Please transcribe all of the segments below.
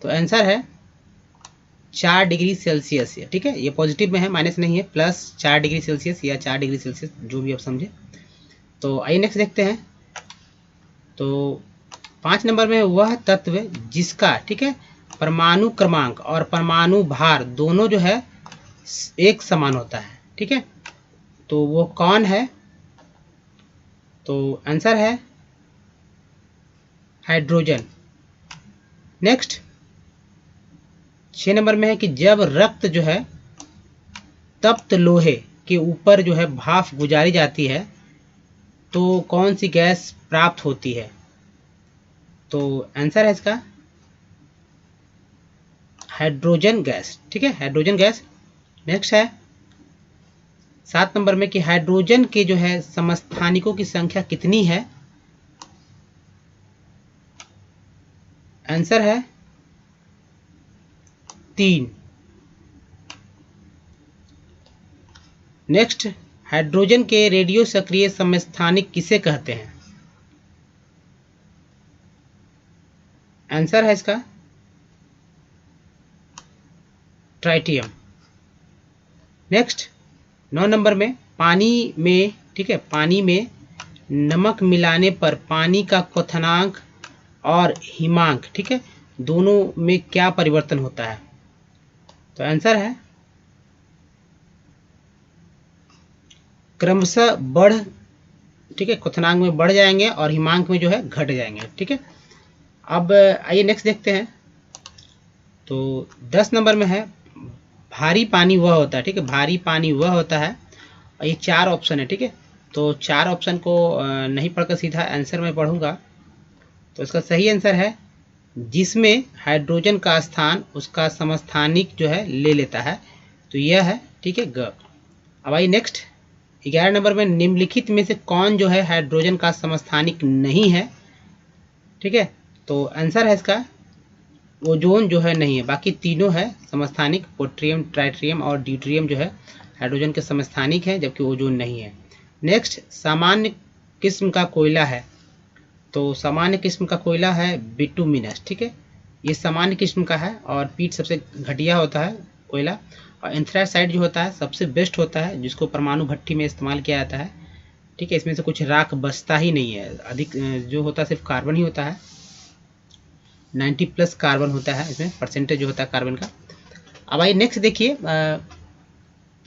तो आंसर है 4 degree Celsius. ठीक है, ये पॉजिटिव में है, माइनस नहीं है, प्लस 4 डिग्री सेल्सियस या 4 डिग्री सेल्सियस, जो भी आप समझे। तो आइए नेक्स्ट देखते हैं। तो 5 नंबर में वह तत्व जिसका, ठीक है, परमाणु क्रमांक और परमाणु भार दोनों जो है एक समान होता है। ठीक है, तो वो कौन है? तो आंसर है हाइड्रोजन। नेक्स्ट 6 नंबर में है कि जब रक्त जो है तप्त लोहे के ऊपर जो है भाप गुजारी जाती है तो कौन सी गैस प्राप्त होती है? तो आंसर है इसका हाइड्रोजन गैस। ठीक है, हाइड्रोजन गैस। नेक्स्ट है 7 नंबर में कि हाइड्रोजन के जो है समस्थानिकों की संख्या कितनी है? आंसर है 3। नेक्स्ट हाइड्रोजन के रेडियो सक्रिय समस्थानिक किसे कहते हैं? आंसर है इसका ट्राइटियम। नेक्स्ट 9 नंबर में पानी में, ठीक है, पानी में नमक मिलाने पर पानी का क्वथनांक और हिमांक, ठीक है, दोनों में क्या परिवर्तन होता है? तो आंसर है क्रमशः बढ़, ठीक है, क्वथनांक में बढ़ जाएंगे और हिमांक में जो है घट जाएंगे। ठीक है, अब आइए नेक्स्ट देखते हैं। तो 10 नंबर में है भारी पानी वह होता है, ठीक है, भारी पानी वह होता है, और ये 4 ऑप्शन है। ठीक है, तो 4 ऑप्शन को नहीं पढ़कर सीधा आंसर में पढ़ूंगा। तो इसका सही आंसर है जिसमें हाइड्रोजन का स्थान उसका समस्थानिक जो है ले लेता है, तो यह है, ठीक है, ग। अब आइए नेक्स्ट 11 नंबर में निम्नलिखित में से कौन जो है हाइड्रोजन का समस्थानिक नहीं है? ठीक है, तो आंसर है इसका ओजोन जो है नहीं है, बाकी तीनों है समस्थानिक, पोट्रियम, ट्राइट्रियम और ड्यूट्रियम जो है हाइड्रोजन के समस्थानिक हैं, जबकि ओजोन नहीं है। नेक्स्ट सामान्य किस्म का कोयला है, तो सामान्य किस्म का कोयला है बिटुमिनस। ठीक है, ये सामान्य किस्म का है और पीट सबसे घटिया होता है कोयला, और एंथ्रासाइड जो होता है सबसे बेस्ट होता है, जिसको परमाणु भट्टी में इस्तेमाल किया जाता है। ठीक है, इसमें से कुछ राख बचता ही नहीं है, अधिक जो होता है सिर्फ कार्बन ही होता है, 90+ कार्बन होता है इसमें, परसेंटेज जो होता है कार्बन का। अब आइए नेक्स्ट देखिए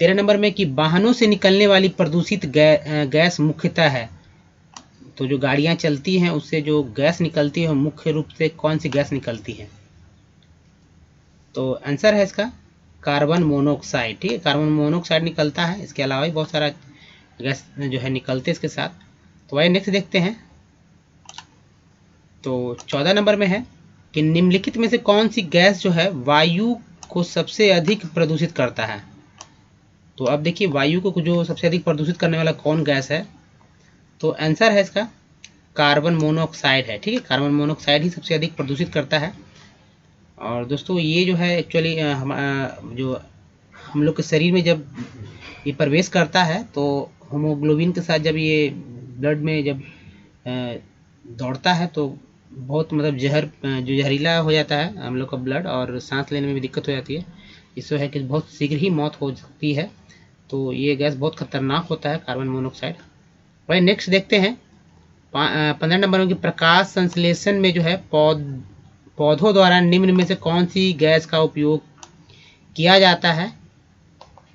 13 नंबर में कि वाहनों से निकलने वाली प्रदूषित गैस मुख्यतः है, तो जो गाड़ियां चलती हैं उससे जो गैस निकलती है मुख्य रूप से कौन सी गैस निकलती है? तो आंसर है इसका कार्बन मोनोऑक्साइड। ठीक है, कार्बन मोनोऑक्साइड निकलता है, इसके अलावा भी बहुत सारा गैस जो है निकलते हैं इसके साथ। तो आइए नेक्स्ट देखते हैं। तो 14 नंबर में है कि निम्नलिखित में से कौन सी गैस जो है वायु को सबसे अधिक प्रदूषित करता है? तो अब देखिए वायु को जो सबसे अधिक प्रदूषित करने वाला कौन गैस है? तो आंसर है इसका कार्बन मोनोऑक्साइड है। ठीक है, कार्बन मोनोऑक्साइड ही सबसे अधिक प्रदूषित करता है। और दोस्तों ये जो है एक्चुअली जो हम लोग के शरीर में जब ये प्रवेश करता है तो हीमोग्लोबिन के साथ जब ये ब्लड में जब दौड़ता है तो बहुत मतलब जो जहरीला हो जाता है हम लोग का ब्लड, और सांस लेने में भी दिक्कत हो जाती है। इससे है कि बहुत शीघ्र ही मौत हो सकती है। तो ये गैस बहुत खतरनाक होता है कार्बन मोनोऑक्साइड। वही नेक्स्ट देखते हैं 15 नंबर में कि प्रकाश संश्लेषण में जो है पौधों द्वारा निम्न में से कौन सी गैस का उपयोग किया जाता है?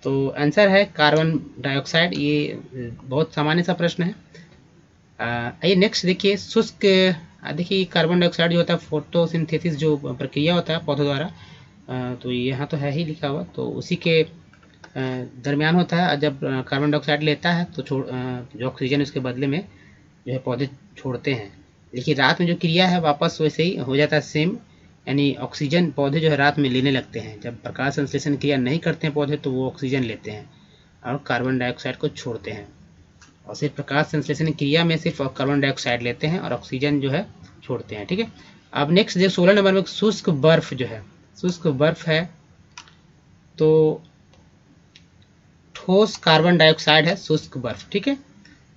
तो आंसर है कार्बन डाइऑक्साइड। ये बहुत सामान्य सा प्रश्न है। आइए नेक्स्ट देखिए शुष्क, देखिए कार्बन डाइऑक्साइड जो होता है फोटोसिंथेसिस जो प्रक्रिया होता है पौधों द्वारा, तो यहाँ तो है ही लिखा हुआ, तो उसी के दरमियान होता है। जब कार्बन डाइऑक्साइड लेता है तो जो ऑक्सीजन उसके बदले में जो है पौधे छोड़ते हैं। लेकिन रात में जो क्रिया है वापस वैसे ही हो जाता है सेम, यानी ऑक्सीजन पौधे जो है रात में लेने लगते हैं। जब प्रकाश संश्लेषण क्रिया नहीं करते हैं पौधे तो वो ऑक्सीजन लेते हैं और कार्बन डाइऑक्साइड को छोड़ते हैं, और सिर्फ प्रकाश संश्लेषण क्रिया में सिर्फ कार्बन डाइऑक्साइड लेते हैं और ऑक्सीजन जो है छोड़ते हैं। ठीक है, अब नेक्स्ट जो 16 नंबर में शुष्क बर्फ जो है, शुष्क बर्फ है तो ठोस कार्बन डाइऑक्साइड है शुष्क बर्फ। ठीक है,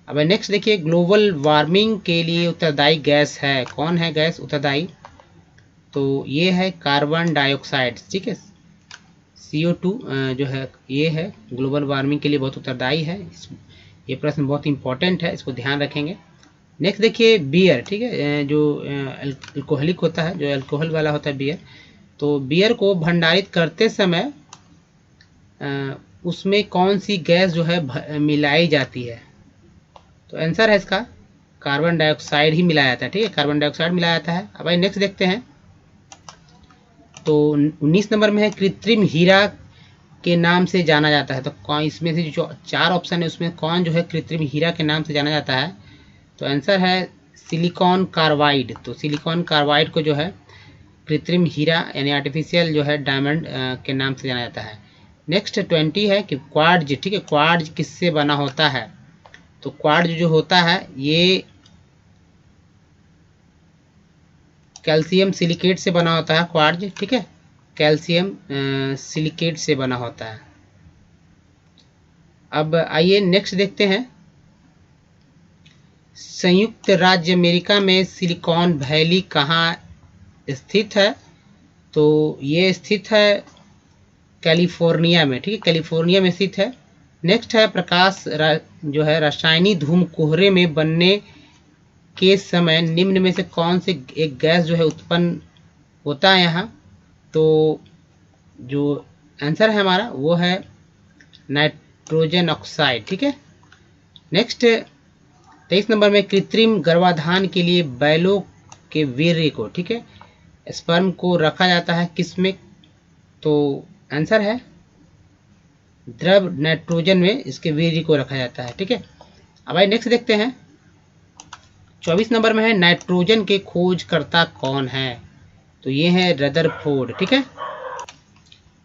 अब नेक्स्ट देखिए ग्लोबल वार्मिंग के लिए उत्तरदायी गैस है, कौन है गैस उत्तरदायी? तो ये है कार्बन डाइऑक्साइड, ठीक है। CO2 जो है ये है ग्लोबल वार्मिंग के लिए बहुत उत्तरदायी है। ये प्रश्न बहुत इंपॉर्टेंट है, इसको ध्यान रखेंगे। नेक्स्ट देखिए बियर, ठीक है, जो अल्कोहलिक होता है, जो अल्कोहल वाला होता है बियर, तो बियर को भंडारित करते समय उसमें कौन सी गैस जो है मिलाई जाती है? तो आंसर है इसका कार्बन डाइऑक्साइड ही मिलाया जाता है, ठीक है, कार्बन डाइऑक्साइड मिलाया जाता है। अब भाई नेक्स्ट देखते हैं। तो 19 नंबर में है कृत्रिम हीरा के नाम से जाना जाता है। तो कौन इसमें से जो 4 ऑप्शन है उसमें कौन जो है कृत्रिम हीरा के नाम से जाना जाता है? तो आंसर है सिलिकॉन कार्बाइड। तो सिलिकॉन कार्बाइड को जो है कृत्रिम हीरा यानी आर्टिफिशियल जो है डायमंड के नाम से जाना जाता है। नेक्स्ट 20 है कि क्वार्ट्ज, ठीक है, क्वार्ट्ज किससे बना होता है? तो क्वार्ट्ज जो होता है ये कैल्शियम सिलिकेट से बना होता है क्वार्ट्ज, ठीक है, कैल्शियम सिलिकेट से बना होता है। अब आइए नेक्स्ट देखते हैं। संयुक्त राज्य अमेरिका में सिलिकॉन वैली कहाँ स्थित है? तो ये स्थित है कैलिफोर्निया में, ठीक है, कैलिफोर्निया में स्थित है। नेक्स्ट है प्रकाश जो है रासायनिक धूम कोहरे में बनने के समय निम्न में से कौन से एक गैस जो है उत्पन्न होता है यहाँ? तो जो आंसर है हमारा वो है नाइट्रोजन ऑक्साइड, ठीक है। नेक्स्ट 23 नंबर में कृत्रिम गर्भाधान के लिए बैलों के वीर्य को, ठीक है, स्पर्म को रखा जाता है किसमें? तो आंसर है द्रव नाइट्रोजन में इसके वीर्य को रखा जाता है, ठीक है। अब भाई नेक्स्ट देखते हैं। 24 नंबर में है नाइट्रोजन के खोजकर्ता कौन है? तो ये है रदरफोर्ड, ठीक है।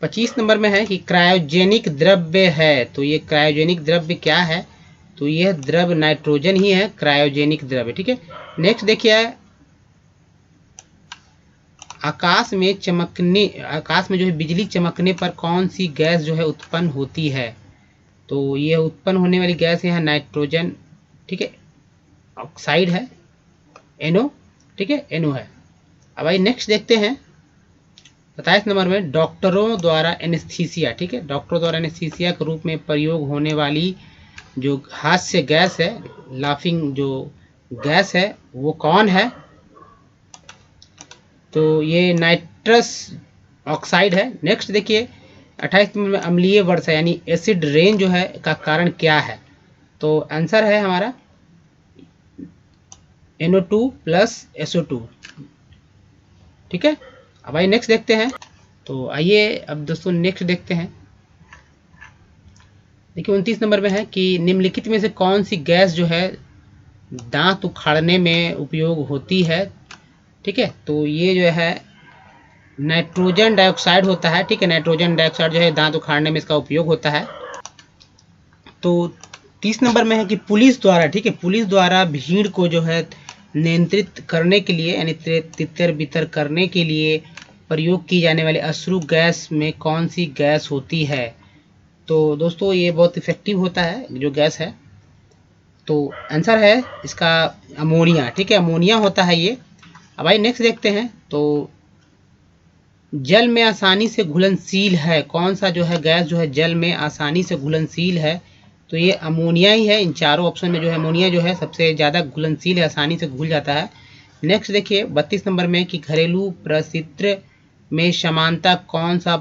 25 नंबर में है कि क्रायोजेनिक द्रव्य है। तो ये क्रायोजेनिक द्रव्य क्या है? तो यह द्रव नाइट्रोजन ही है, क्रायोजेनिक द्रव्य, ठीक है। नेक्स्ट देखिए आकाश में जो है बिजली चमकने पर कौन सी गैस जो है उत्पन्न होती है? तो ये उत्पन्न होने वाली गैस है नाइट्रोजन, ठीक है, ऑक्साइड है, NO, ठीक है, NO है। अब भाई नेक्स्ट देखते हैं 27 नंबर में डॉक्टरों द्वारा एनेस्थीसिया, ठीक है, डॉक्टरों द्वारा एनेस्थीसिया के रूप में प्रयोग होने वाली जो हास्य गैस है, लाफिंग जो गैस है वो कौन है? तो ये नाइट्रस ऑक्साइड है। नेक्स्ट देखिए 28 नंबर में अम्लीय वर्षा यानी एसिड रेन जो है का कारण क्या है? तो आंसर है हमारा NO2 प्लस SO2, ठीक है। अब भाई नेक्स्ट देखते हैं। तो आइए अब दोस्तों नेक्स्ट देखते हैं। देखिए 29 नंबर में है कि निम्नलिखित में से कौन सी गैस जो है दांत उखाड़ने में उपयोग होती है? ठीक है, तो ये जो है नाइट्रोजन डाइऑक्साइड होता है, ठीक है, नाइट्रोजन डाइऑक्साइड जो है दांत उखाड़ने में इसका उपयोग होता है। तो 30 नंबर में है कि पुलिस द्वारा, ठीक है, पुलिस द्वारा भीड़ को जो है नियंत्रित करने के लिए यानी तितर बितर करने के लिए प्रयोग की जाने वाली अश्रु गैस में कौन सी गैस होती है? तो दोस्तों ये बहुत इफेक्टिव होता है जो गैस है। तो आंसर है इसका अमोनिया, ठीक है, अमोनिया होता है ये। अब भाई नेक्स्ट देखते हैं। तो जल में आसानी से घुलनशील है कौन सा जो है गैस जो है जल में आसानी से घुलनशील है? तो ये अमोनिया ही है। इन चारों ऑप्शन में जो है अमोनिया जो है सबसे ज़्यादा घुलनशील है, आसानी से घुल जाता है। नेक्स्ट देखिए 32 नंबर में कि घरेलू प्रसित्र में समानता कौन सा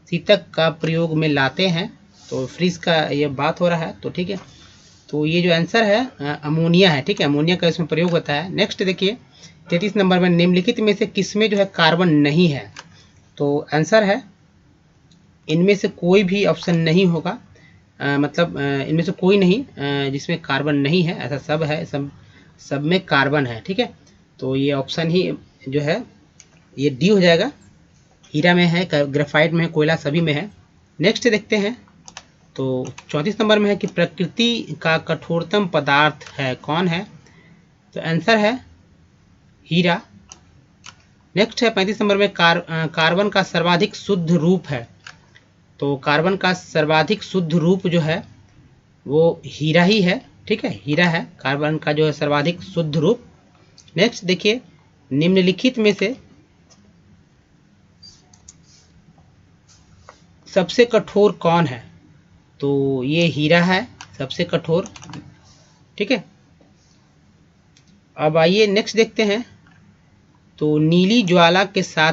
शीतक का प्रयोग में लाते हैं? तो फ्रिज का ये बात हो रहा है, तो ठीक है, तो ये जो आंसर है अमोनिया है, ठीक है, अमोनिया का इसमें प्रयोग होता है। नेक्स्ट देखिए 33 नंबर में निम्नलिखित में से किसमें जो है कार्बन नहीं है? तो आंसर है इनमें से कोई भी ऑप्शन नहीं होगा, मतलब इनमें से कोई नहीं जिसमें कार्बन नहीं है, ऐसा सब है, सब में कार्बन है, ठीक है। तो ये ऑप्शन ही जो है ये डी हो जाएगा। हीरा में है, ग्रेफाइट में है, कोयला सभी में है। नेक्स्ट देखते हैं। तो 34 नंबर में है कि प्रकृति का कठोरतम पदार्थ है कौन है? तो आंसर है हीरा। नेक्स्ट है 35 नंबर में कार्बन का सर्वाधिक शुद्ध रूप है। तो कार्बन का सर्वाधिक शुद्ध रूप जो है वो हीरा ही है, ठीक है, हीरा है कार्बन का जो है सर्वाधिक शुद्ध रूप। नेक्स्ट देखिए निम्नलिखित में से सबसे कठोर कौन है? तो ये हीरा है सबसे कठोर। ठीक है, अब आइए नेक्स्ट देखते हैं। तो नीली ज्वाला के साथ